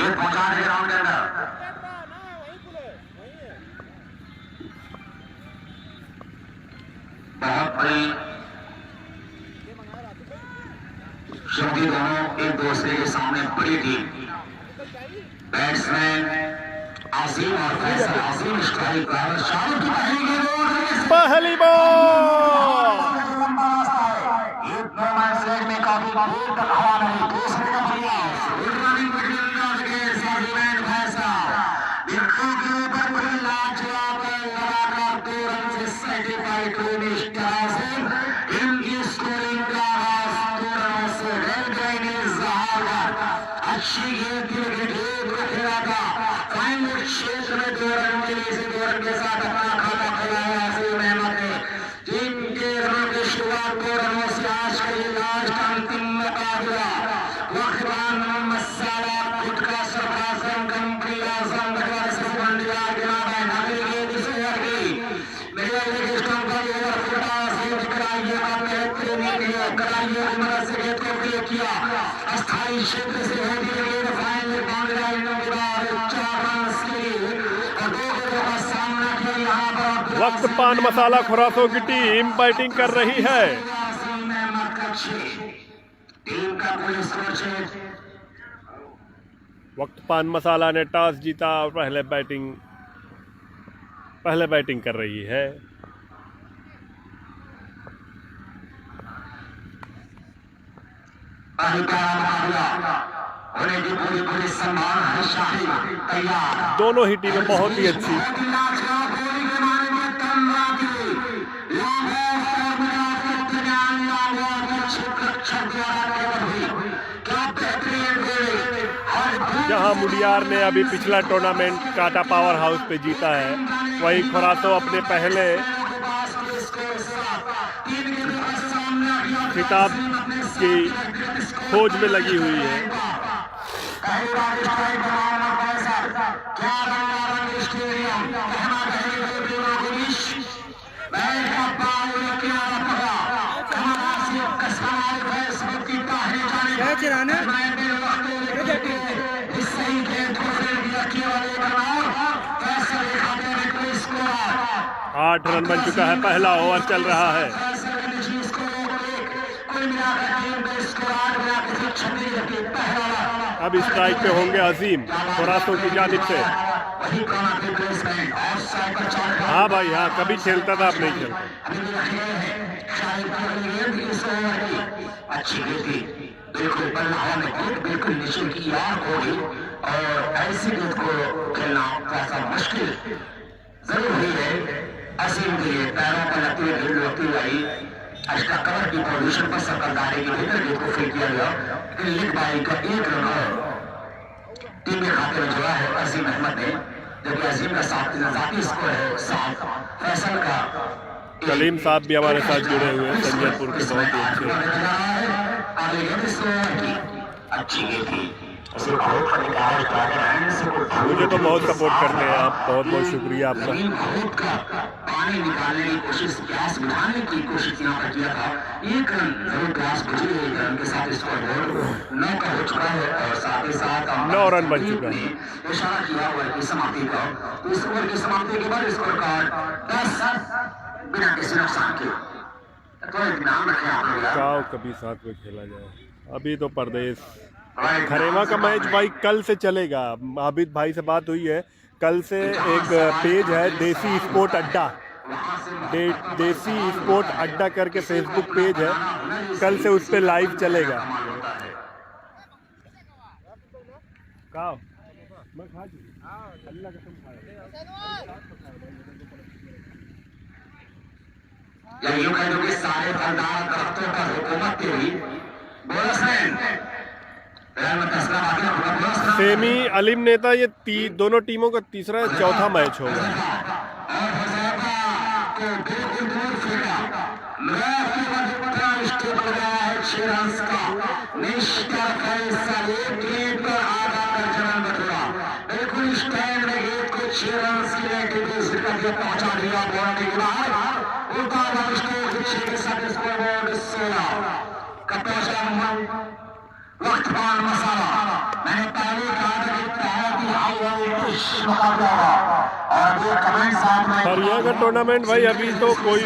ये पहुंचा रहे ग्राउंड के अंदर। बहुत बड़ी चुनौती, दोनों एक दूसरे के सामने बड़ी टीम। बैट्समैन आसिम और फैसल। आसिम स्ट्राइक पर, शाहरुख की पहली बॉल। ये नो मैन लैंड में काफी देर तक हवा नहीं। दूसरे का प्रयास, रनिंग बिटवीन के साथ फैसल बिल्कुल के ऊपर बड़ी लाजवाब लगातार 2 रन से सर्टिफाइड टू मिस्टर आसिम। इनकी स्कोरिंग का आगाज 2 रनों से रेड गाइनेस अच्छी गेंद की विकेट खेला था। फाइनल क्षेत्र में 2 रन के लिए 2 रन के साथ अपना खाता खुलाया आसिम अहमद ने। टीम के रनों की शुरुआत 2 रनों से आज का ये लास्ट अंतिम मुकाबला। वक्तबान मोहम्मद साला खुद का सरफराजम कंपनी आजम बटवार से बंडिया गिरा है। नकली गेंद इस ओवर की मेरे लेग स्टंप पर ओवर फुटा से कराइए का बेहतरीन कराइए की मदद से गेंद को क्लियर किया। अस्थायी क्षेत्र से होती है गेंद फाइनल बाउंड्री लाइन के बाद 4 रन के लिए और 2 विकेटों का सामना किया। यहाँ पर वक्त पान मसाला खुरासों की टीम बैटिंग कर रही है। वक्त पान मसाला ने टॉस जीता और पहले बैटिंग कर रही है। दोनों ही टीमें बहुत ही अच्छी। जहां मुडियार ने अभी पिछला टूर्नामेंट काटा पावर हाउस पे जीता है, वही खुरासो अपने पहले खिताब की खोज में लगी हुई है। चिराना 8 रन बन चुका है, पहला ओवर चल रहा है। अब स्ट्राइक पे होंगे अजीम खुरासों की जानिब से। हाँ भाई हाँ, कभी खेलता था, अब नहीं खेलता। बिल्कुल बिल्कुल नीचे की आग होगी और ऐसी गेंद को खेलना थोड़ा मुश्किल जरूर हुई है। असीम के पैरों पर लगती हुई गेंद लगती हुई इसका कवर की पोजीशन पर सरकारदारी के भीतर गेंद को फेंक दिया गया। लीग बाई का 1 रन टीम के खाते में जोड़ा है असीम अहमद ने, जबकि असीम का 7 स्कोर है 7। फैसल का कलीम साहब भी हमारे साथ जुड़े हुए हैं, संजयपुर के बहुत ही अच्छे। मुझे तो बहुत सपोर्ट करते हैं आप, बहुत बहुत शुक्रिया आपका। पानी निकालने की कोशिश, प्यास बुझाने की कोशिश यहाँ पर किया था। 1 रन जरूर प्यास बुझी है, 1 रन के साथ स्कोर 9 का हो चुका है और साथ ही साथ 9 रन बन चुका है। इशारा किया ओवर की समाप्ति का। इस ओवर की समाप्ति के बाद स्कोर कार्ड 10 बिना किसी नुकसान के। तो नाम रखे आप लोग। गाँव कभी साथ में खेला जाए। अभी तो परदेश खरेवा का मैच भाई कल से चलेगा। आबिद भाई से बात हुई है, कल से एक पेज है देसी स्पोर्ट अड्डा, देसी स्पोर्ट अड्डा करके फेसबुक पेज है, कल से उस पे लाइव चलेगा। यूं कह दो कि सारे फलदार दरख्तों पर हुकूमत की हुई सेमी अलीम नेता ये दोनों टीमों का तीसरा या चौथा मैच होगा। पहुंचा दिया वक्त पान मसाला। मैंने पहले कहा था मुकाबला होगा। और अभी कमेंट साथ में हरिया का टूर्नामेंट भाई अभी तो कोई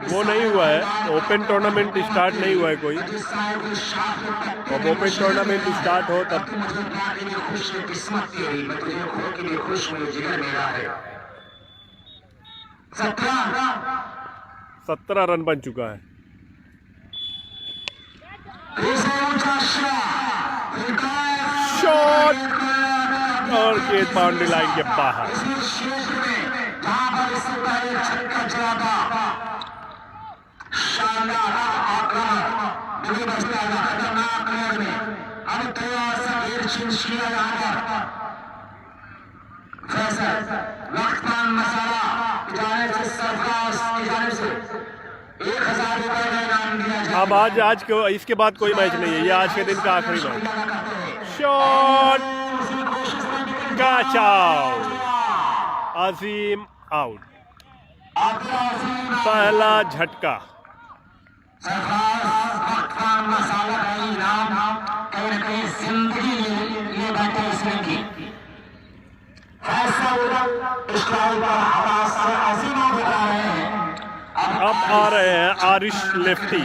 वो नहीं हुआ है, ओपन टूर्नामेंट स्टार्ट नहीं हुआ है कोई। अब ओपन टूर्नामेंट स्टार्ट हो तब। किस्मत तेरी, मैं तुझे खो के लिए खुश हूँ, जिगर मेरा है। 17 रन बन चुका है। शॉट और गेंद बाउंड्री लाइन के बाहर। शानदार आक्रमण जो भी बचता है खतरनाक मोड़ में। अब थोड़ा सा घेर छिंच किया जाएगा। फैसल वक्त पान मसाला की जानिब से, सरफराज की जानिब से 1000 रुपए का इनाम दिया जाएगा। अब आज को इसके बाद कोई मैच नहीं है, ये आज के दिन का आखिरी मैच। शॉट कैच आउट, अजीम आउट, पहला झटका। मसाला का इनाम कहीं न कहीं जिंदगी ये बैठे इसने की। अब आ रहे हैं आरिश लेफ्टी।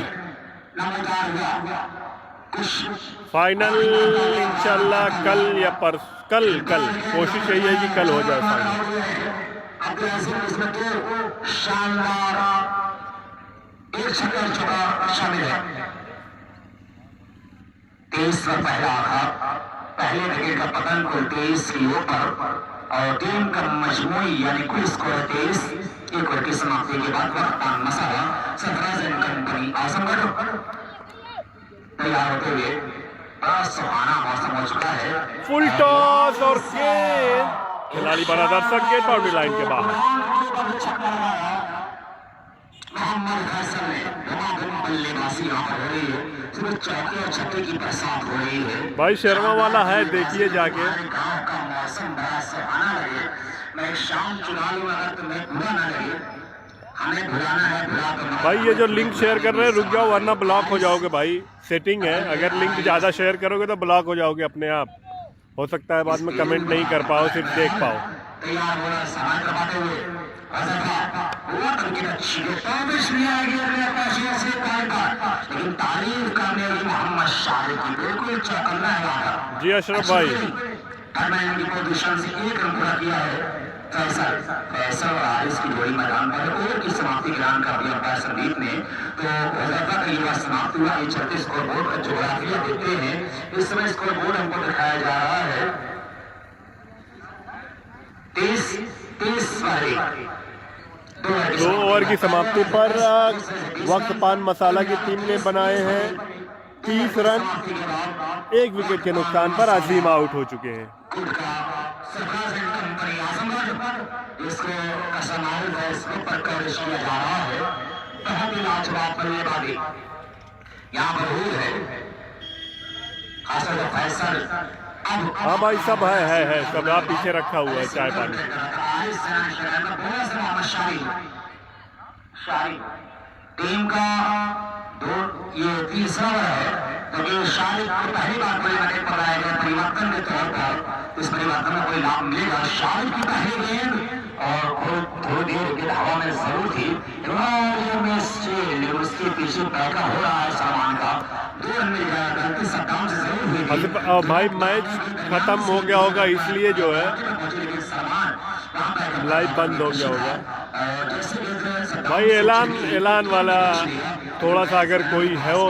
फाइनल इंशाल्लाह कल या कल कोशिश यही है कि कल हो जाए फाइनल। शानदार एक छक्का चौका शामिल है। 23 का पहला आघात, पहले विकेट का पतन कुल 23 के ऊपर और टीम का मजमूई यानी कुल स्कोर 23। एक ओवर की समाप्ति के बाद वक्त पान मसाला सरफराज एंड कंपनी आजमगढ़ तैयार होते हुए बड़ा सुहाना मौसम हो चुका है। फुल टॉस और गेंद, खिलाड़ी बना दर्शक, गेंद बाउंड्री लाइन के बाहर। मोहम्मद फैसल ने बल्लेबाजी यहाँ पर हो रही है, सिर्फ चौके और छक्के की बरसात हो रही है। भाई शर्मा वाला है, देखिए जाके। गाँव का मौसम बड़ा सुहाना लगे। मैं शाम चुना लूँ अगर तुम्हें बुरा ना लगे, हमें बुलाना है बुला दो भाई। ये जो लिंक शेयर कर रहे हैं रुक जाओ वरना ब्लॉक हो जाओगे भाई। सेटिंग है, अगर लिंक ज़्यादा शेयर करोगे तो ब्लॉक हो जाओगे अपने आप। हो सकता है बाद में कमेंट नहीं कर पाओ, सिर्फ देख पाओ। तैयार हो रहा समय करवाते हुए लेकिन तारीफ करने की मोहम्मद शाहिद की बिल्कुल चौकन्ना है। जी अशरफ भाई, की पोजीशन से 1 रन पूरा किया है। फैसल और आरिस की जोड़ी मैदान पर ओवर की समाप्ति के ऐलान कर दिया अंपायर संदीप ने। तो हुज़ैफा का युवा समाप्त हुआ। ये 36 स्कोर बोर्ड का जोग्राफिया देखते हैं। इस समय स्कोर बोर्ड हमको दिखाया जा रहा है 30 वाली 2 ओवर की समाप्ति पर वक्त पान मसाला की टीम ने बनाए हैं 30 रन। 1 विकेट के नुकसान पर अजीम आउट हो चुके हैं। इसको पर कवरेज किया जा रहा है। बहुत ही लाजवाब बल्लेबाजी यहाँ मौजूद है। खासकर फैसल हाँ भाई, सब है सब आप पीछे रखा हुआ है चाय पानी। टीम का ये तीसरा है। तो ये शाहिद को पहली बार कोई विकेट पर लाया गया परिवर्तन के तौर पर। इस परिवर्तन में कोई लाभ मिलेगा। शाहिद की पहली गेंद और थोड़ी देर विकेट हवा में जरूर थी, लेकिन उसके पीछे पैका हो रहा है सामान का। 2 रन मिल गया, गलती सट्टाउन से जरूर हुई। भाई मैच खत्म हो गया होगा इसलिए जो है लाइव बंद हो गया होगा। भाई ऐलान वाला थोड़ा सा अगर कोई है हो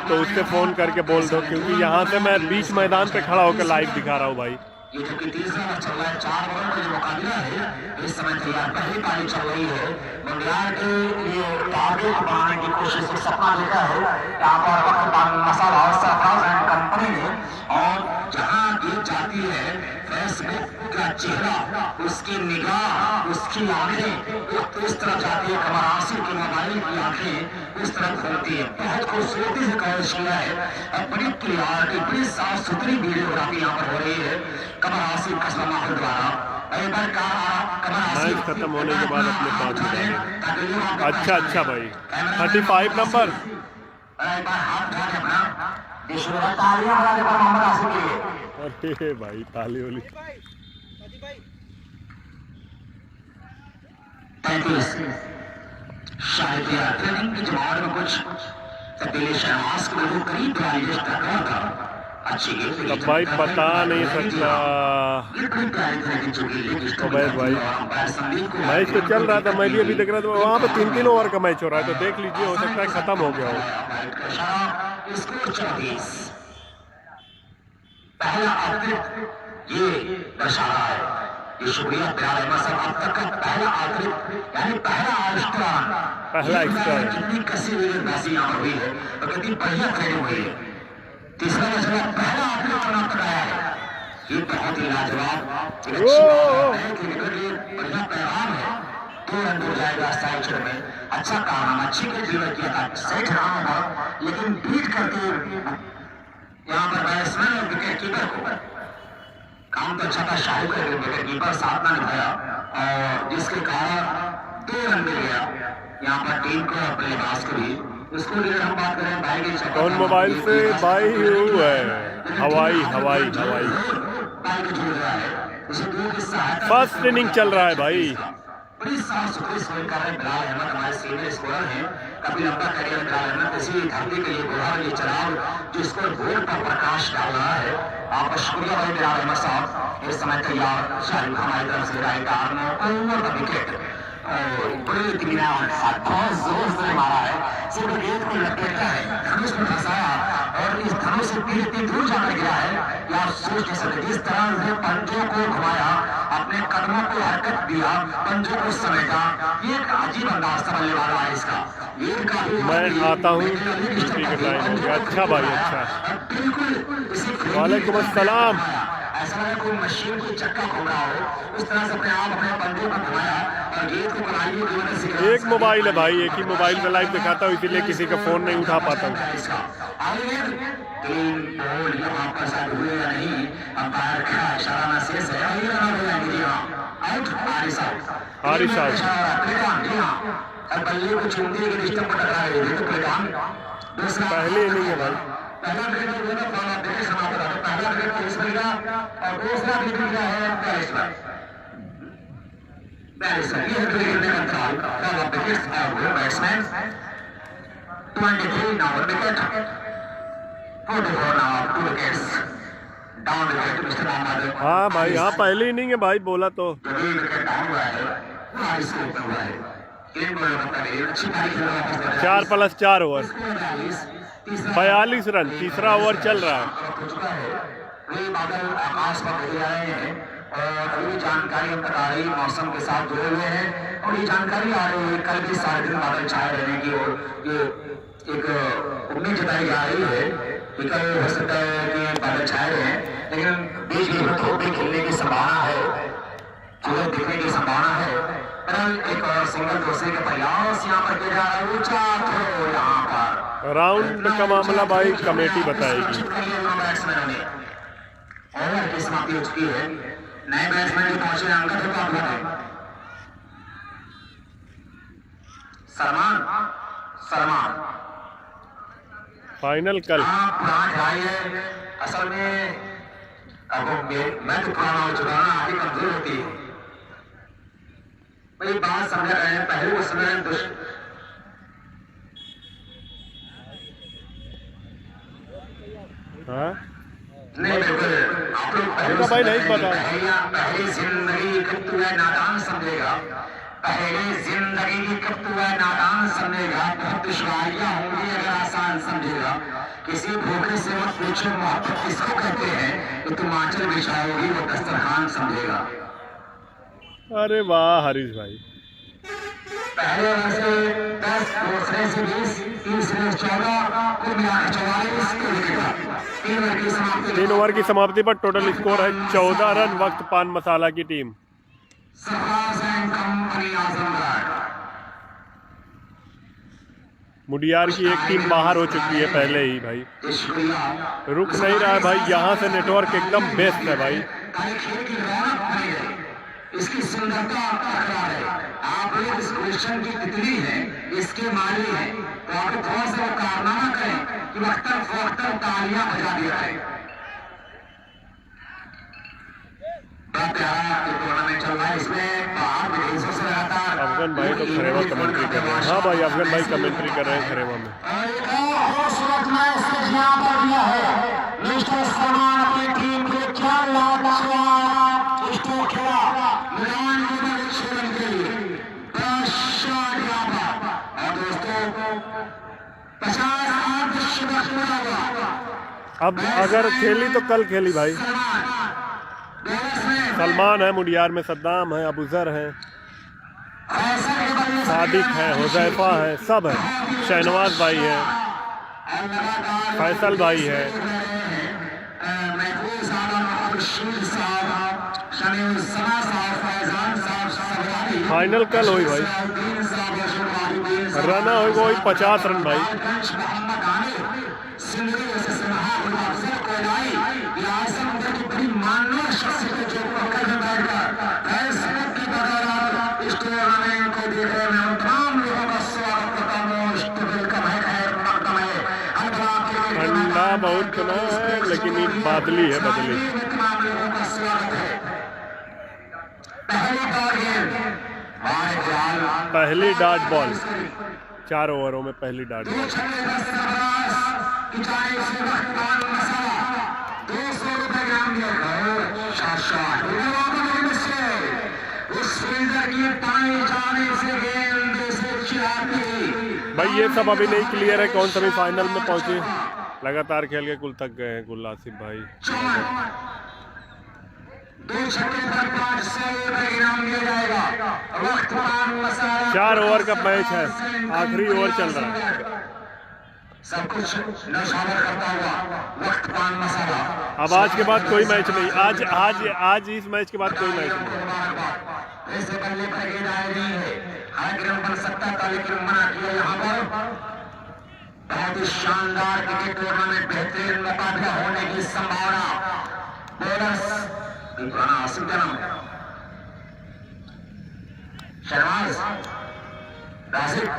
तो उससे फ़ोन करके बोल दो, क्योंकि यहाँ से मैं बीच मैदान पे खड़ा होकर लाइव दिखा रहा हूँ भाई। ये जो कि तीसरा मैच चल रहा है, 4 ओवर का जो मुकाबला है इस समय तैयार पहली पारी चल रही है। बंगाल के लिए टारगेट बनाने की कोशिश से सपना देखा है यहाँ पर वक्त पान मसाला और सरफराज एंड कंपनी ने। और जहाँ ये जाती है फेसबुक का चेहरा, उसकी निगाह, उसकी आंखें इस तरह जाती है, कमर आसिफ की मोबाइल की आंखें इस तरह खोलती है। बहुत खूबसूरती से कवर किया है, बड़ी क्लियरिटी, बड़ी साफ सुथरी वीडियोग्राफी यहाँ पर हो रही है कमर आसिफ का माहौल द्वारा। मैच खत्म होने के बाद अपने पास मिलेंगे। अच्छा भाई 35 नंबर। अरे भाई ताली वाली 33 शायद ट्रेनिंग की जमात में कुछ तब्दीली शहनाज के बिल्कुल करीब टकराया था। अच्छी गेंद अब भाई बता नहीं सकता। उबैद भाई मैच तो चल रहा था, मैं भी अभी देख रहा था, वहाँ पे 3-3 ओवर का मैच हो रहा है, तो देख लीजिए, हो सकता है खत्म हो गया हो। पहला आउटलेट ये दर्शा रहा है, ये शुक्रिया प्यार अहमद साहब, अब तक का पहला आउटलेट यानी पहला एक्स्ट्रा कितनी कसी हुई बाजी यहाँ हुई है और कितनी बढ़िया ट्रेनिंग हुई है। तीसरा मसला पहला आउटलेट बना कराया है, ये बहुत ही लाजवाब बढ़िया पैगाम है। 2 रन हो जाएगा साइड में, अच्छा काम, अच्छी डिलीवर किया था, सही रहा था, लेकिन बीट करके यहाँ पर बैट्समैन और विकेट कीपर को काम तो अच्छा था, शाहिद का विकेट कीपर साथ ना निभाया और जिसके कारण 2 रन मिल गया यहाँ पर टीम को, अपने लिबास को भी। उसको लेकर हम बात करें भाई की कौन मोबाइल से भाई है, हवाई फर्स्ट इनिंग चल रहा है भाई। बड़ी साफ सुथरी स्कोरिंग कर रहे हैं बिलाल अहमद, हमारे सीनियर स्कोरर हैं, काफी लंबा करियर बिलाल अहमद, इसी धरती के लिए गुहार, ये चराग जो इसको बोर्ड पर प्रकाश डाल रहा है। आपका शुक्रिया भाई बिलाल अहमद साहब। इस समय तैयार शाहिद हमारी तरफ से right arm over the wicket, बड़े इत्मीनान के साथ बहुत जोर से मारा है, सिर्फ गेंद को लपेटा है, धनुष में फंसाया और इस धनुष से तीर इतनी दूर जाकर गिरा है कि आप सोच नहीं सकते। जिस तरह से पंजों को घुमाया, अपने कदमों को हरकत दिया, पंजों को समेटा, ये एक अजीब अंदाज था बल्लेबाज है इसका। मैं आता हूँ, अच्छा भाई अच्छा, वालेकुम अस्सलाम। ऐसा लगा कोई मशीन कोई चक्का घूम रहा हो, उस तरह से अपने आप अपने पंजों को घुमाया और गेंद को बनाई की वजह से एक मोबाइल है भाई, एक ही मोबाइल में लाइव दिखाता हूँ, इसीलिए किसी का फोन नहीं उठा पाता हूँ। यहाँ पर शायद हुए या नहीं, अंपायर का इशारा शेष है, हारिस बल्ले को चुनती है कि रिश्ते पर टकरा गई तो प्लेटान पहले इनिंग है भाई। पहला विकेट जो है पहला विकेट समाप्त रहा, पहला विकेट 23 मिलेगा और दूसरा विकेट क्या है 42 पर 42 ये विकेट में अंतराल पहला विकेट है batsman 23 now wicket 44 now 2 wickets down wicket mister Mohammad. हाँ भाई, हाँ पहली इनिंग है भाई, बोला तो विकेट डाउन हुआ है, हारिस को ऊपर हुआ है, 4+4 ओवर 42 रन, तीसरा ओवर चल रहा है। बादल आकाश पर घिर रहे हैं और ये जानकारी हम तक आ रही मौसम के साथ जुड़े हुए हैं और ये जानकारी आ रही है कल भी सारे दिन बादल छाए रहने की, और ये एक उम्मीद जताई जा रही है कि कल हो सकता है कि बादल छाए रहे, लेकिन बीच बीच में धूप भी खिलने की संभावना है, सूरज दिखने की संभावना है। एक और सिंगल दूसरे के प्रयास यहाँ पर किया जा रहा है, ऊंचा थ्रो यहाँ पर। राउंड का मामला भाई कमेटी बताएगी। ओवर की समाप्ति हो चुकी है, नए बैट्समैन जो पहुंचे हैं अंकल को आप लोग सलमान फाइनल कल है। असल में अब मैं तो पुराना हो चुका ना, आगे कमजोर होती है भाई, बात समझ रहे हैं, पहले वो समय हाँ नहीं बिल्कुल आप लोग भाई नहीं पता। पहली जिंदगी कब तू है नादान समझेगा, पहली जिंदगी की कब तू है नादान समझेगा, बहुत दुश्वारियां होंगी अगर आसान समझेगा, किसी भूखे से मत पूछो मोहब्बत किसको कहते हैं, तो तुम आंचल बिछाओगी वो दस्तरखान समझेगा। अरे वाह हरीश भाई, पहले ओवर से 10, दूसरे से 20, तीसरे 14, कुल मिलाकर 44, 3 ओवर की समाप्ति पर टोटल स्कोर है 14 रन। वक्त पान मसाला की टीम। मुडियार की एक टीम बाहर हो चुकी है पहले ही भाई, रुक नहीं रहा है भाई, यहाँ से नेटवर्क एकदम बेस्ट है भाई। इसकी सुंदरता है, आप लोग इस क्वेश्चन की तितली है, इसके माली है, तो आप थोड़ा सा कारनामा करें कि वक्तन तालियां बजा दिया है। बड़ा प्यारा अफगान भाई तो खरेवा कमेंट्री कर रहे हैं। हाँ भाई अफगान भाई कमेंट्री कर रहे हैं खरेवा में। मिस्टर सलमान अपनी टीम के 4 लाख स्टोर खेला मैदान के लिए 10 शॉट और दोस्तों 50 अब अगर खेली तो कल खेली भाई। सलमान है मुडियार में, सद्दाम है, अबूजर है, सादिक है, हुजैफा है, सब है, शहनवाज भाई है, फैसल भाई है। फाइनल कल हुई भाई, रन हो कोई 50 रन भाई। ठंडा बहुत ना है लेकिन ये बादली है, बदली। पहली डॉट बॉल, 4 ओवरों में पहली डॉट बॉल। भाई ये सब अभी नहीं क्लियर है कौन सेमीफाइनल में पहुंचे। लगातार खेल के कुल थक गए हैं कुल आसिफ भाई। 4 ओवर का मैच है, आखिरी ओवर चल रहा है। सब कुछ नशावर करता हुआ वक्त पान मसाला। अब आज के बाद कोई मैच नहीं, आज इस मैच के बाद कोई मैच नहीं। ऐसे बल्ले पर गेंदाएं नहीं है, हालांकि रन बन सकता था लेकिन मना किया यहाँ पर। बहुत ही शानदार क्रिकेट टूर्नामेंट, बेहतरीन मुकाबला होने की संभावना। बोलर्स शहनाज राशिक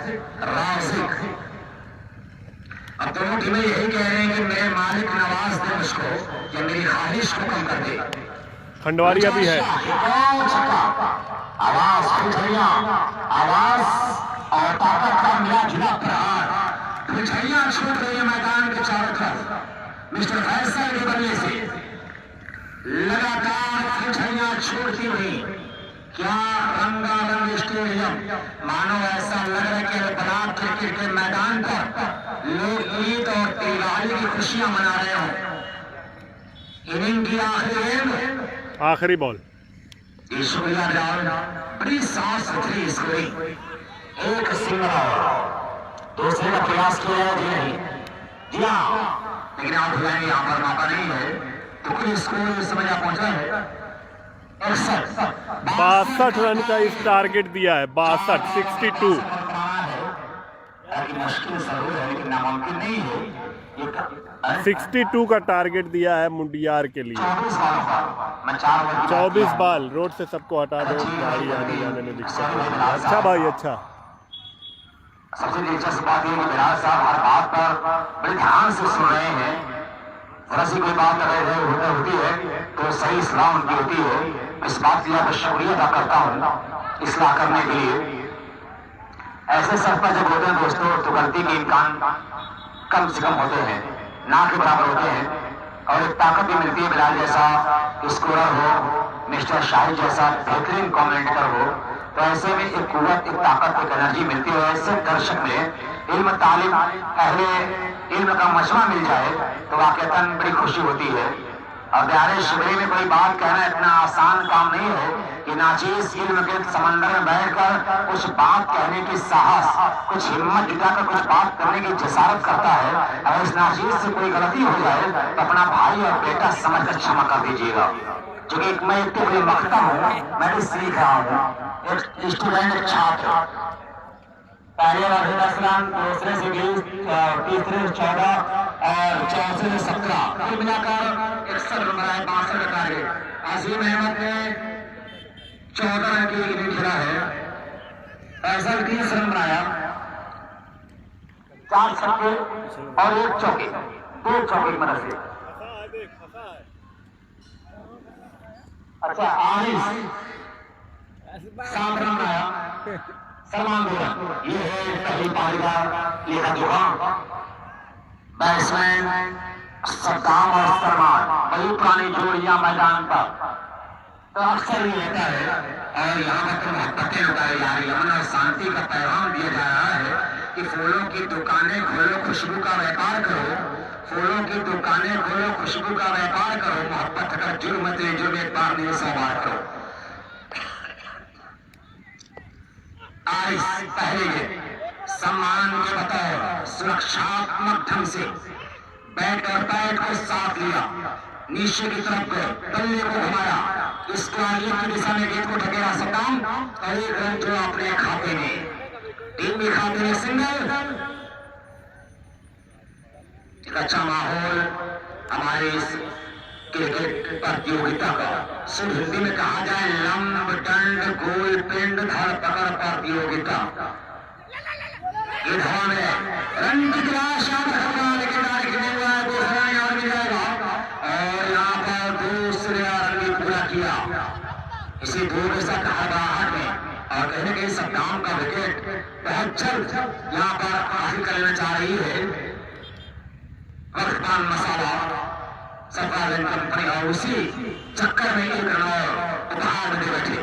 अब दोनों टीमें यही कह रहे हैं कि मेरे मालिक नवाज दे मुझको या मेरी ख्वाहिश को कम कर दे। खंडवारिया भी है। आवाज आवाज और ताकत का मिला जुला प्रहार। मिठाइयां छूट रही है मैदान के चारों तरफ। मिस्टर फैसल के बल्ले से लगातार मिठाइयां छूटती हुई। क्या रंगारंग स्टेडियम, मानो ऐसा लग रहा है कि बलाक क्रिकेट के मैदान पर लोग ईद और दिवाली की खुशियां मना रहे हो। इनिंग की आखिरी बॉल, बड़ी साफ सुथरी स्कोरिंग, एक सिंगल, दूसरे का प्रयास किया है जी हाँ, लेकिन आउट हुआ है। यहाँ पर मौका नहीं है तो कोई स्कोर इस समय पहुंचा है 62 रन का इस टारगेट दिया है। 62 मुश्किल जरूर है लेकिन नामुमकिन नहीं है। 62 का टारगेट दिया है मुंडियार के लिए। 24 बाल, रोड से सबको हटा दो, गाड़ी आने जाने में दिक्कत है। अच्छा भाई अच्छा। सबसे दिलचस्प बात यह कि बिराज साहब हर बात पर बड़े ध्यान से सुन रहे हैं। जरा सी कोई बात अगर होती है तो सही इस्लाह उनकी होती है। इस बात के लिए मैं शुक्रिया अदा करता हूँ इस्लाह करने के लिए। ऐसे सफर जब होते हैं दोस्तों तो गलती के इम्कान कम से कम होते हैं, ना के बराबर होते हैं। और एक ताकत भी मिलती है। बिलाल जैसा स्कोरर हो, मिस्टर शाहिद जैसा बेहतरीन कमेंटेटर हो, तो ऐसे में एक कुव्वत, एक ताकत, एक एनर्जी मिलती है। ऐसे दर्शक में इल्म तालीम पहले इल्म का मशवरा मिल जाए तो वाकईतन बड़ी खुशी होती है। और प्यारे शिवरी में कोई बात कहना इतना आसान काम नहीं है कि नाचीज इल्म के समंदर में बैठकर कुछ बात कहने की साहस, कुछ हिम्मत जुटाकर कुछ बात करने की जसारत करता है। अगर इस नाचीज से कोई गलती हो जाए तो अपना भाई और बेटा समझकर क्षमा कर दीजिएगा। क्योंकि मैं इतने बड़े मख्ता हूँ, मैं भी सीख रहा हूँ। एक स्टूडेंट, एक छात्र, पहले वाले 10 रन, दूसरे से 20, तीसरे से 14 और चौथे से 17, कुल मिलाकर 61 रन बनाए। 62 का टारगेट। अजीम अहमद ने 14 रन की इनिंग खेला है। फैसल 30 रन बनाया, 4 छक्के और 1 चौके, 2 चौके की मदद से। अच्छा सात रन आया सलमान बोला। ये है पहली पारी का लेखा जोखा। बैट्समैन सद्दाम और सलमान, बड़ी पुरानी जोड़ियां मैदान पर तो अक्सर ही होता है। और यहाँ पर तो मोहब्बतें लुटाई जा रही है, अमन और शांति का पैगाम दिया जा रहा है कि फूलों की दुकानें खोलो, खुशबू का व्यापार करो। फूलों की दुकानें खोलो, खुशबू का व्यापार करो। मोहब्बत का जुर्म ते जुर्म एक बार नहीं 100 बार करो। आज पहले सम्मान के बतौर सुरक्षात्मक ढंग से बैट और पैड को साथ लिया, नीचे की तरफ गए, बल्ले को घुमाया, इसको आगे की दिशा में गेंद को ढकेला सद्दाम और एक रन जो अपने खाते में, टीम के खाते में सिंगल। एक अच्छा माहौल हमारे इस क्रिकेट प्रतियोगिता का, सिर्फ हिंदी में कहा जाए लंब दंड गोल पिंड धर पकड़ प्रतियोगिता। ये धावा में रन की तलाश लेकिन दूसरा यार मिल जाएगा और यहाँ पर दूसरे रन भी पूरा किया इसी दूर से हड़बड़ाहट में। और कहीं न कहीं सद्दाम का विकेट बहुत जल्द यहाँ पर हासिल करना चाह रही है वक्तपान मसाला सरकार कंपनी, और उसी चक्कर में एक रन और उपहार में बैठे।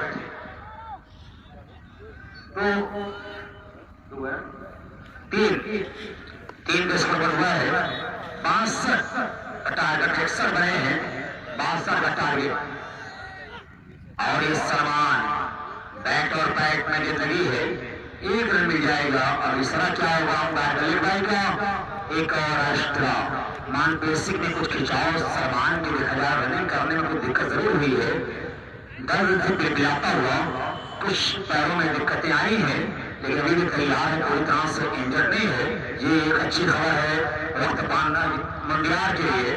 तीन के स्कोर पर हुआ है 62 टारगेट, 61 बने हैं 62 का टारगेट। और इस सलमान बैट और पैड में लगी है, एक रन मिल जाएगा। और इस तरह क्या होगा भाई का एक और एक्स्ट्रा मानपेशिक में कुछ खिंचाव सलमान के 1000 रनिंग करने में कुछ दिक्कत जरूर हुई है। दर्द से पिघलाता हुआ कुछ पैरों में दिक्कतें आई हैं, लेकिन अभी भी तैयार है, पूरी तरह से इंजर्ड नहीं है। ये एक अच्छी खबर है वक्त पाना मंडियार के लिए।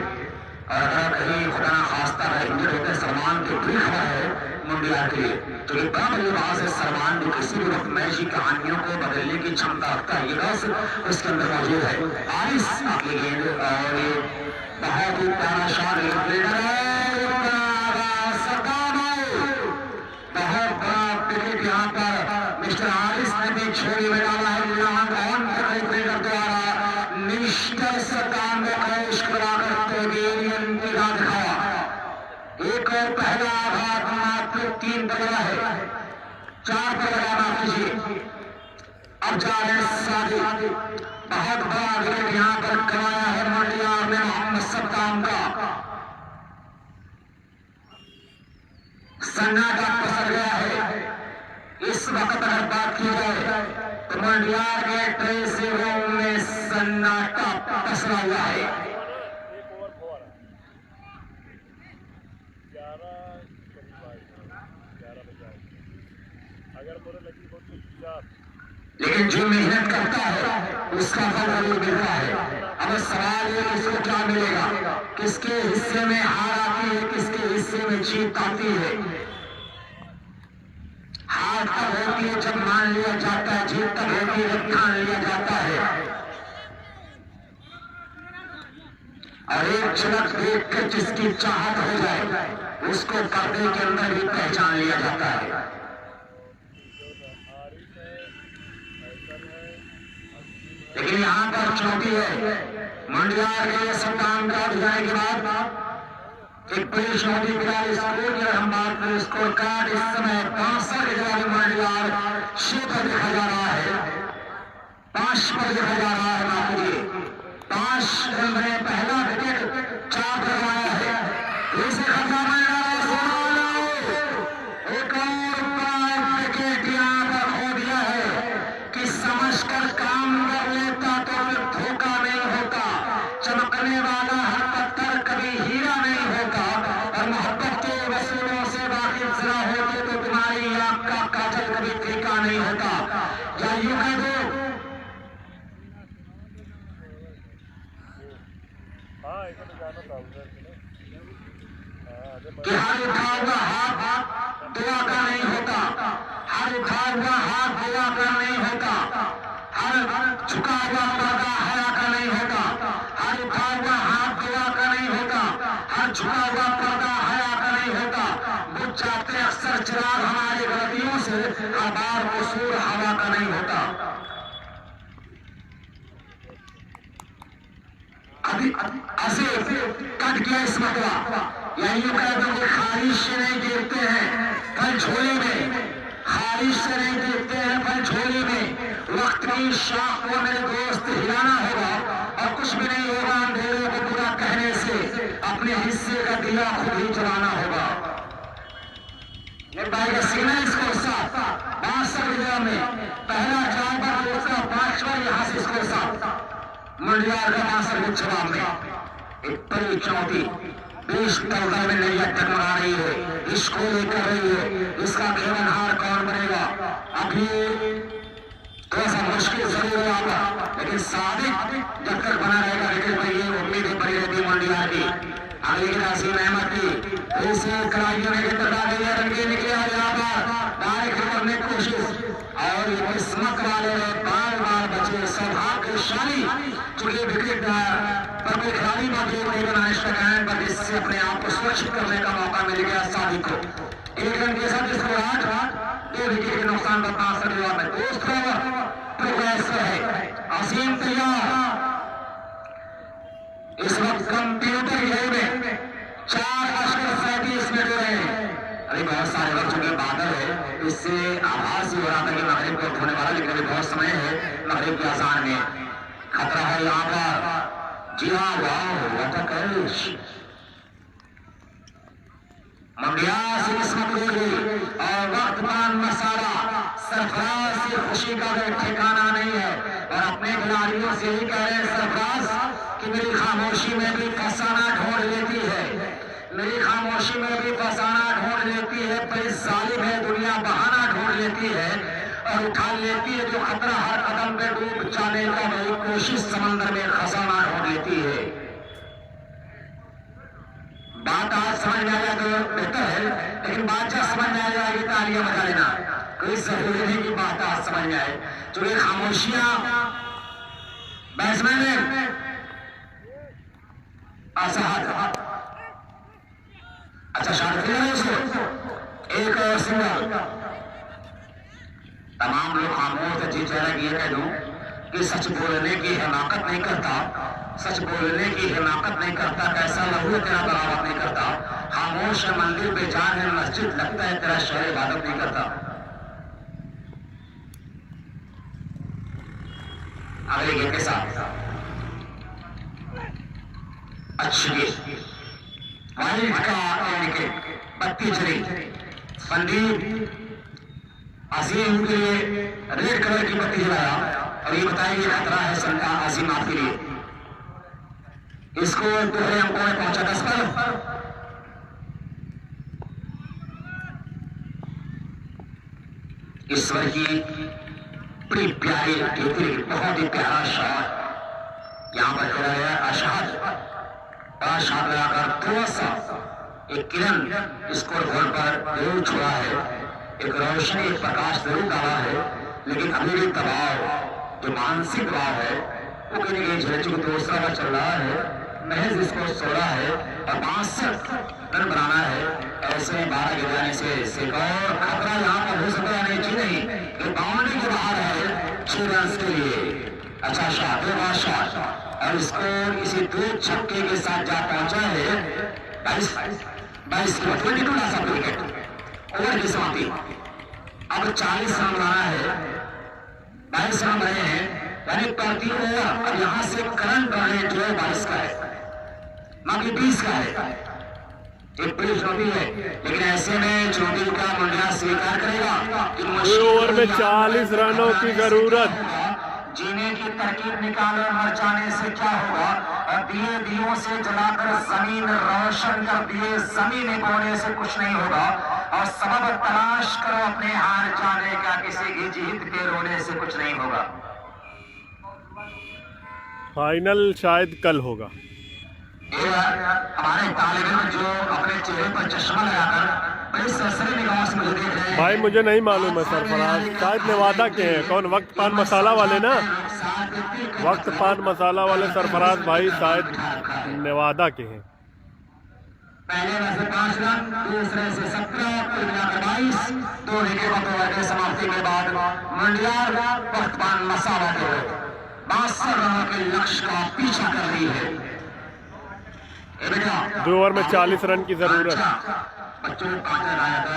और अगर कहीं खुदा खास्ता इंजर्ड होते सलमान की बुरी खबर है मंडियार के लिए, तो ये बड़ा बड़ी बात है। सलमान भी किसी भी वक्त मैच की कहानियों को बदलने की क्षमता रखता है, ये बस उसके अंदर मौजूद है। आइस आगे गेंद और ये बहुत ही प्यारा शॉट यहाँ पर मिस्टर आरिस ने भी छोड़ी में डाला है द्वारा मिस्टर सद्दाम ने मुस्कुरा करते दिखाया। एक और पहला आघात मात्र 3 पर लगा है, 4 पर लगाना कीजिए। अब जा रहे साथी, बहुत बड़ा विकेट यहाँ पर कराया है मंडियार ने मोहम्मद सद्दाम का। सन्नाटा पसर गया है इस वक्त। अगर बात की जाए तो मंडियार के ड्रेसिंग रूम में सन्नाटा पसरा हुआ है। लेकिन जो मेहनत करता है उसका फल जरूर मिलता है। अब सवाल ये किसको क्या मिलेगा, किसके हिस्से में हार आती है, किसके हिस्से में जीत आती है। हार तब होती है जब मान लिया जाता है, जीत तब होती है जब ठान लिया जाता है। और एक झलक देख कर जिसकी चाहत हो जाए उसको पर्दे के अंदर भी पहचान लिया जाता है। लेकिन यहाँ पर चुनौती है मंडियार के सद्दाम का जाने के बाद एक बड़ी चुनौती मिला स्कोर की। हम बात करें स्कोर कार्ड इस समय 65 के जवाब मंडियार 6 पर देखा जा रहा है, 5 पर देखा जा रहा है। बाकी 5 रन में पहला विकेट 4 पर लगाया है। इसे खतरा में एक और विकेट यहाँ पर खो दिया है कि समझकर काम कर लेता तो फिर धोखा नहीं होता। चमकने वाला हर पत्थर कभी हीरा नहीं होता। और मोहब्बत के वसूलों से वाकिफ जरा होते तो तुम्हारी आंख का काजल कभी फीका नहीं होता। या यूं कह दो कि हर उठा हुआ हाथ दुआ का नहीं होता, हर उठा हुआ हाथ दुआ का नहीं होता, हर झुका हुआ पर्दा हया का नहीं होता, हर उठा हुआ हाथ दुआ का नहीं होता, हर झुका हुआ पर्दा हया का नहीं होता। बुझ जाते अक्सर चिराग हमारी गलतियों से, आसिफ कट किया इस मकवा, या यूं कह दो कि खारिश से नहीं देखते हैं फल झोले में, खारिश से नहीं देखते हैं फल झोले में। वक्त की शाख को मेरे दोस्त हिलाना होगा और कुछ भी नहीं होगा अंधेरे को पूरा कहने से, अपने हिस्से का दिया खुद ही जलाना होगा। भाई का सीना इसको साथ 62 में पहला 4 बार, दूसरा 5 बार यहाँ से इसको साथ मंडियार का 62 जवाब में एक बड़ी चुनौती 20 दलदल में नैया टकरा रही है, इसको लेकर रही है, इसका खेलनहार कौन बनेगा। अभी थोड़ा सा मुश्किल जरूर होगा, लेकिन साबिक जब तक बना रहेगा लेकिन भाई ये उम्मीद ही बड़ी रहती है मंडियार की। अगली की नासीम अहमद की इसे खिलाड़ियों ने रंगे निकले यहाँ पर डायरेक्ट करने की कोशिश, और ये किस्मत वाले बार बार बचे सौभाग्यशाली, चूंकि विकेट पर कोई खिलाड़ी मौजूद नहीं बनाने पर इससे अपने आप को सुरक्षित करने का मौका मिल गया साबिक को। एक रन के साथ इसको 8 2 विकेट के नुकसान पर 65 रन में दोस्तों प्रोग्रेस है। असीम तैयार इस वक्त कंप्यूटर गेम में 4:37 मिनट हो रहे हैं। अभी बहुत सारे वक्त चुके बादल है, इससे आभास ही हो रहा था कि मगरिब को होने वाला, लेकिन अभी बहुत समय है मगरिब के आसान में खतरा है यहाँ पर। जी हाँ, वाह मंडिया से किस्मत होगी और वक्त पान मसाला सरफराज से खुशी का कोई ठिकाना नहीं है, और अपने खिलाड़ियों से ही कह रहे हैं सरफराज कि मेरी खामोशी में भी फसाना ढूंढ लेती है, मेरी खामोशी में भी फसाना ढूंढ लेती है, बड़ी जालिम है दुनिया, बहाना ढूंढ लेती है और उठा लेती है जो खतरा हर कदम पे डूब जाने का वही कोशिश समंदर में खजाना ढूंढ लेती है। बात आज समझ में आ जाए तो बेहतर है, लेकिन बात जब समझ में आ जाएगी तालियां बजा लेना, कोई जरूरी नहीं कि बात आज समझ में आए। चूंकि खामोशियां बैट्समैन ने असहज, अच्छा शॉट खेला है उसको, एक और सिंगल। तमाम लोग खामोश जी चेहरा ये कह दूं कि सच बोलने की हिमाकत नहीं करता, सच बोलने की हिमाकत नहीं करता, कैसा लहू तेरा बराबर नहीं करता, खामोश है मंदिर बेजान है मस्जिद, लगता है तेरा शहर इबादत नहीं करता। अगले गेम के साथ अच्छी वाइल्ड का विकेट 32 चली, संदीप अजीम के लिए रेड कलर की बत्ती जलाया और ये बताइए खतरा है संता अजीम आपके लिए। इसको दूसरे अंकों में पहुंचा 10 पर। ईश्वर की बड़ी प्यारी बहुत ही प्यारा शॉट यहां पर खेला गया। अशहद बड़ा शॉट लगाकर थोड़ा सा एक किरण स्कोर बोर्ड पर जरूर छोड़ा है, एक रोशनी एक प्रकाश जरूर डाला है, लेकिन अभी भी दबाव जो मानसिक दबाव है वो कहीं कहीं झेल चुके। दूसरा ओवर चल रहा है, महज इसको 16 है और 62 रन बनाना है। ऐसे में 12 गिराने से एक और खतरा यहाँ पर हो सकता है, नहीं कि बाउंड्री के बाहर है 6 रन के लिए। अच्छा शॉट, दो शॉट और स्कोर इसी 2 छक्के के साथ जा पहुंचा है 22 के 22 लास्ट विकेट ओवर की समाप्ति। अब 40 रन बनाना है, 22 रन रहे हैं, यानी प्रति ओवर अब यहाँ से करंट रन जो है 22 का है, बाकी 20 का है। एक बड़ी चुनौती है, लेकिन ऐसे में चुनौती का मंडिया स्वीकार करेगा कि ओवर में 40 रनों की जरूरत। जीने की तरकीब निकाले, मर जाने से क्या होगा, और दिए दियों से जलाकर जमीन रोशन कर दिए, जमीन बोने से कुछ नहीं होगा, और सबब तलाश करो अपने हार जाने का, किसी की जीत के रोने से कुछ नहीं होगा। फाइनल शायद कल होगा। हमारे तालिब इल्म जो अपने चेहरे पर चश्मा लगाकर बड़ी सरसरी निगाहों से मुझे देख रहे हैं। भाई मुझे नहीं मालूम है सरफराज, शायद नेवादा के हैं। कौन? वक्त पान मसाला वाले ना, वक्त पान मसाला वाले सरफराज भाई शायद नेवादा के हैं। पहले में से 5 रन, दूसरे से 17, कुल मिलाकर 22, 2 विकेट के समाप्ति के बाद मंडियार वक्त पान मसाला के 62 रनों के लक्ष्य का पीछा कर रही है। 2 ओवर में 40 रन की जरूरत। बच्चों को 5 रन आया था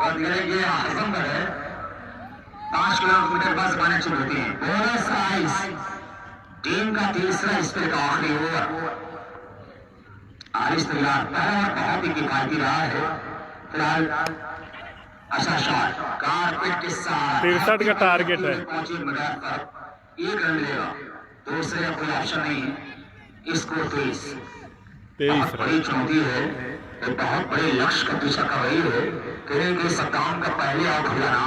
और ये आजमगढ़ है। 5 किलोमीटर बस माने शुरू होती है। बोनस आइस टीम का तीसरा स्पेल का आखिरी ओवर। आरिश तैयार बहुत ही किफायती रहा है फिलहाल। अच्छा शॉट कारपेट के साथ 63 का टारगेट है। पहुंची मैदान पर 1 रन मिलेगा। दूसरे कोई ऑप्शन नहीं है। इसको 23 बड़ी चुनौती है। एक बहुत बड़े लक्ष्य का पीछा कर रही है। कहीं सप्ताह का पहले आउट हो जाना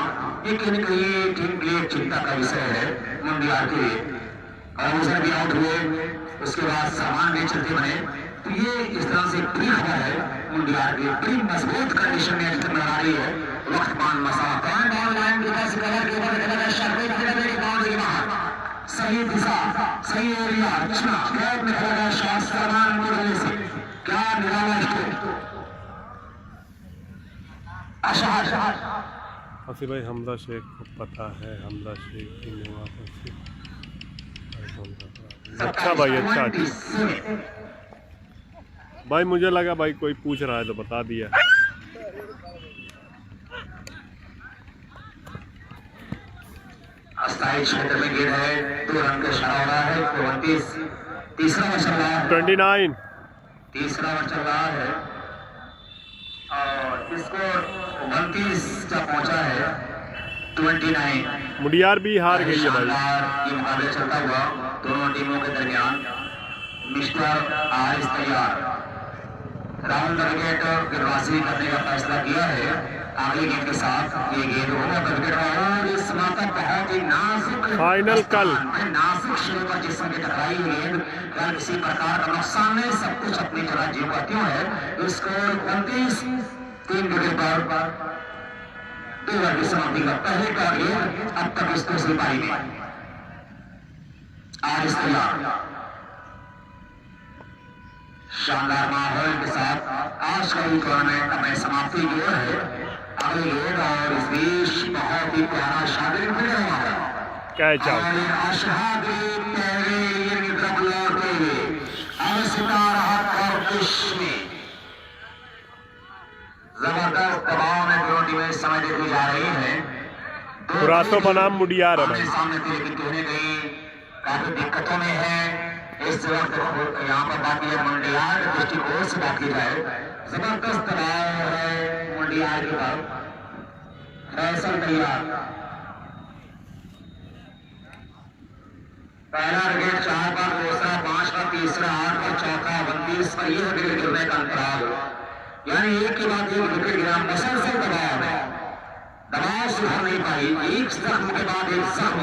ये कहीं न कहीं टीम के लिए चिंता का विषय है मुंडियार के लिए। और उसे भी आउट हुए उसके बाद सामान भी चलते बने तो ये इस तरह से बड़ी खबर है मुंडियार की। बड़ी मजबूत कंडीशन में जितनी बना रही है वक्तमान मसा सही दिशा सही एरिया रचना कैद में खेला शॉट सलमान मुरली से क्या निराला हसी भाई हमजा शेख को पता है। हमजा शेख की अच्छा भाई अच्छा भाई मुझे लगा भाई कोई पूछ रहा है तो बता दिया। अस्थायी क्षेत्र में गिर है 2 रन का इशारा हो रहा है। 29 तीसरा ओवर चल रहा है। 29 तीसरा ओवर चल रहा है और स्कोर 29 तक पहुंचा है। 29 मुंडियार भी हार गई है भाई। ये मुकाबला चलता हुआ दोनों टीमों के दरमियान। मिस्टर आरिश तैयार राउंड द विकेट गिरवासी करने का फैसला किया है। अगले गेंद के साथ ये गेंद होगा विकेट और इस माता बहुत ही नाजुक फाइनल कल नाजुक शेर पर जिसमें टकराई गेंद कल किसी प्रकार का नुकसान नहीं सब कुछ अपनी जगह जीव का क्यों है। स्कोर 29 3 विकेट पर 2 ओवर की समाप्ति का पहले टारगेट अब तक इस दूसरी पारी में आरिश तैयार। शानदार माहौल के साथ आज का ये टूर्नामेंट अपने समाप्ति की ओर है। अगले गेंद और इस बीच बहुत ही प्यारा शादिर मिल रहा है। कैच आउट जबरदस्त दबाव में दोनों टीमें समय देती जा रही है। खुरासों बनाम मुंडियार है भाई। सामने कहीं काफी दिक्कतों में है। इस वक्त यहाँ पर बात है मुंडियार के दृष्टिकोण से बात की जाए जबरदस्त दबाव है मुंडियार के बाद। फैसल तैयार पहला विकेट 4 पर दूसरा 5 पर तीसरा 8 पर चौथा 29 पर यह विकेट गिरने का अंतराल यानी एक के बाद एक विकेट गिरा। मुसलसल दबाव है। दबाव सुधर नहीं पाई। एक जख्म के बाद एक जख्म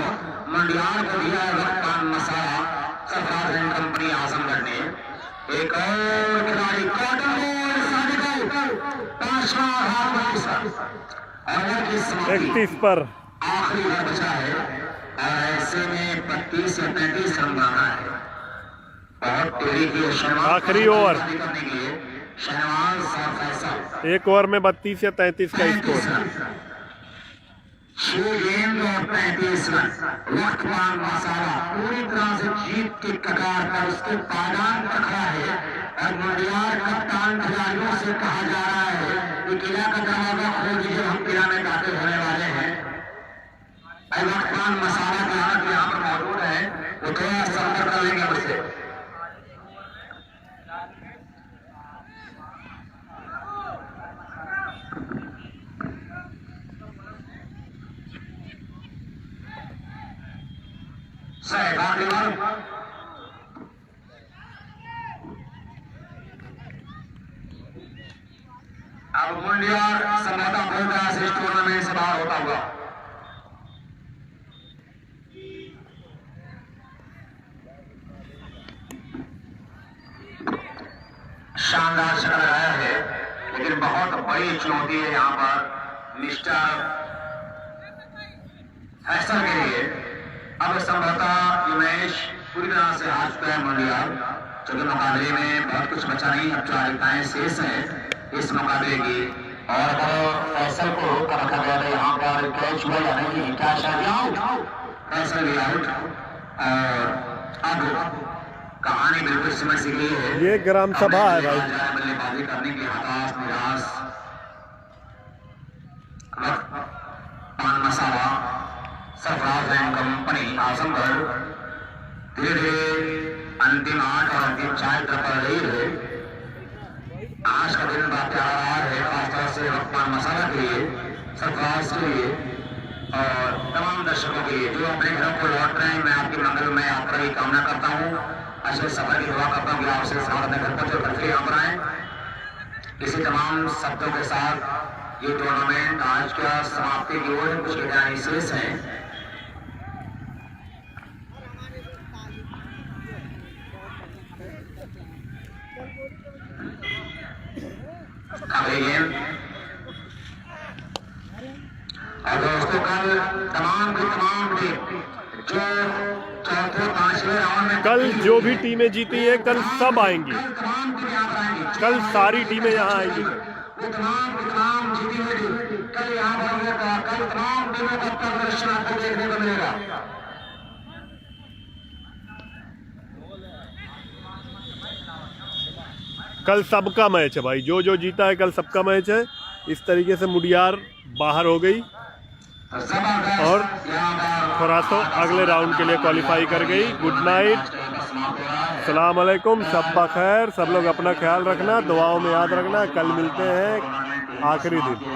मुंडियार को दिया वक्तमान मसाला सरफराज एंड कंपनी आजमगढ़ ने। एक और खिलाड़ी कॉटन बॉल 5वां हाथ में तीसरा और 31 पर आखिरी ओवर बचा है और ऐसे में 32 या 33 रन बनाना है। बहुत टेढ़ी की आखिरी ओवर करने के लिए शहनाज और फैसल 1 ओवर में 32 या 33 का स्कोर। 6 गेंद और 35 रन। वक्तमान मसाला पूरी तरह से जीत की कगार पर उसके पायदान पर खड़ा है और मुंडियार कप्तान खिलाड़ियों से कहा जा रहा है कि किला का दरवाजा खोल दीजिए हम किला में दाखिल होने वाले हैं। वक्तमान मसाला के यहाँ पर मौजूद है वो थोड़ा संपर्क कर लेंगे मुझसे। अब मुंडियार समझौता पूरी तरह से इस टूर्नामेंट से बाहर होता हुआ शानदार चल रहा है लेकिन बहुत बड़ी चुनौती है यहाँ पर मिस्टर फैसल के लिए। अब संभवतः ये मैच पूरी तरह से हार चुका है मुंडियार क्योंकि मुकाबले में बहुत कुछ बचा नहीं। अब 4 इकाएं शेष है इस मुकाबले की और फैसल को रोक रखा गया था यहाँ पर कैच हुआ या नहीं क्या शायद आउट फैसल भी आउट। और अब कहानी बिल्कुल समझ सी गई है। ये ग्राम सभा है भाई। बल्लेबाजी करने की हताश निराश पान मसाला सरफराज एंड कंपनी आजमगढ़ धीरे धीरे अंतिम 8 और अंतिम 4 तरफ बढ़ रही है। आज का दिन बड़ा प्यारा रहा है, खासतौर से पान मसाला के लिए, सरफराज के लिए और तमाम दर्शकों के लिए जो अपने घरों को लौट रहे हैं। मैं आपकी मंगलमय यात्रा की कामना करता हूँ, अच्छे सफर की दुआ करता हूँ कि आपसे अपने घर पर जो फिर यहाँ पर आए। इसी तमाम शब्दों के साथ ये टूर्नामेंट आज का समाप्ति की ओर कुछ घटनाएं शेष हैं। और दोस्तों कल तमाम की तमाम टीम जो चौथे 5वें राउंड में कल जो भी टीमें जीती है कल सब आएंगी, तमाम टीमें यहाँ पर आएंगी। कल सारी टीमें यहाँ आएंगी। वो तमाम जीती हुई टीम कल यहाँ पर होगा। कल तमाम टीमों का प्रदर्शन आपको देखने को मिलेगा। कल सबका मैच है भाई, जो जो जीता है कल सबका मैच है। इस तरीके से मुडियार बाहर हो गई और खरासो अगले राउंड के लिए क्वालिफाई कर गई। गुड नाइट, सलाम अलैकुम, सब बखैर। सब लोग अपना ख्याल रखना, दुआओं में याद रखना। कल मिलते हैं आखिरी दिन।